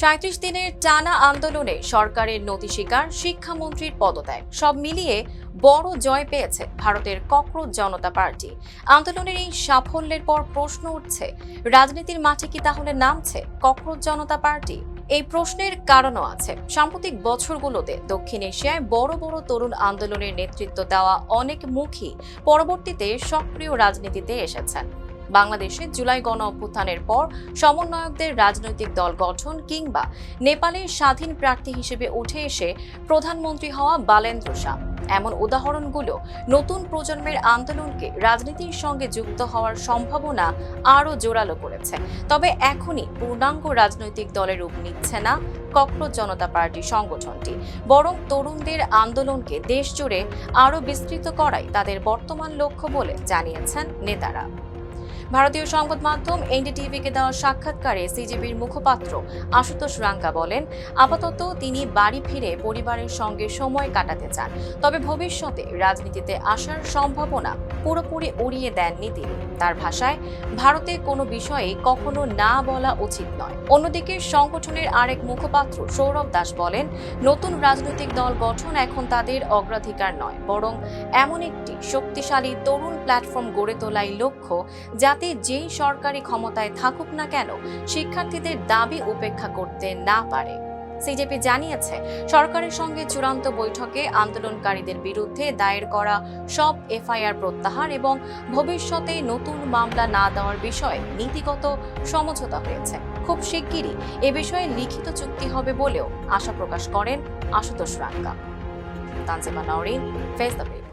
৩৭ দিনের টানা আন্দোলনে সরকারের নতি স্বীকার, শিক্ষামন্ত্রীর পদত্যাগ সব মিলিয়ে বড় জয় পেয়েছে ভারতের ককরোচ জনতা পার্টি। আন্দোলনের এই সাফল্যের পর প্রশ্ন উঠছে, রাজনীতির মাঠে কি তাহলে নামছে ককরোচ জনতা পার্টি? এই প্রশ্নের কারণও আছে। সাম্প্রতিক বছরগুলোতে দক্ষিণ এশিয়ায় বড় বড় তরুণ আন্দোলনের নেতৃত্ব দেওয়া অনেক মুখী পরবর্তীতে সক্রিয় রাজনীতিতে এসেছেন। বাংলাদেশে জুলাই গণ অভ্যুত্থানের পর সমন্বয়কদের রাজনৈতিক দল গঠন কিংবা নেপালের স্বাধীন প্রার্থী হিসেবে উঠে এসে প্রধানমন্ত্রী হওয়া বালেন্দ্র শাহ, এমন উদাহরণগুলো নতুন প্রজন্মের আন্দোলনকে রাজনীতির সঙ্গে যুক্ত হওয়ার সম্ভাবনা আরও জোরালো করেছে। তবে এখনই পূর্ণাঙ্গ রাজনৈতিক দলের রূপ নিচ্ছে না ককরোচ জনতা পার্টি সংগঠনটি, বরং তরুণদের আন্দোলনকে দেশজুড়ে আরও বিস্তৃত করাই তাদের বর্তমান লক্ষ্য বলে জানিয়েছেন নেতারা। ভারতীয় সংবাদ মাধ্যম এনডিটিভিকে দেওয়া সাক্ষাৎকারে সিজেপির মুখপাত্র আশুতোষ রাঙ্কা বলেন, আপাতত তিনি বাড়ি ফিরে পরিবারের সঙ্গে সময় কাটাতে চান, তবে ভবিষ্যতে রাজনীতিতে আসার সম্ভাবনা পুরোপুরি উড়িয়ে দেননি তিনি। তার ভাষায়, ভারতে কোনো বিষয়ে কখনো না বলা উচিত নয়। অন্যদিকে সংগঠনের আরেক মুখপাত্র সৌরভ দাস বলেন, নতুন রাজনৈতিক দল গঠন এখন তাদের অগ্রাধিকার নয়, বরং এমন একটি শক্তিশালী তরুণ প্ল্যাটফর্ম গড়ে তোলাই লক্ষ্য, যাতে যেই সরকারি ক্ষমতায় থাকুক না কেন শিক্ষার্থীদের দাবি উপেক্ষা করতে না পারে। সিজেপি জানিয়েছে, সরকারের সঙ্গে চূড়ান্ত বৈঠকে আন্দোলনকারীদের বিরুদ্ধে দায়ের করা সব এফআইআর প্রত্যাহার এবং ভবিষ্যতে নতুন মামলা না দেওয়ার বিষয়ে নীতিগত সমঝোতা হয়েছে। খুব শিগগিরই এ বিষয়ে লিখিত চুক্তি হবে বলেও আশা প্রকাশ করেন Ashutosh Ranka. Tanjima Nowrin, face the paper.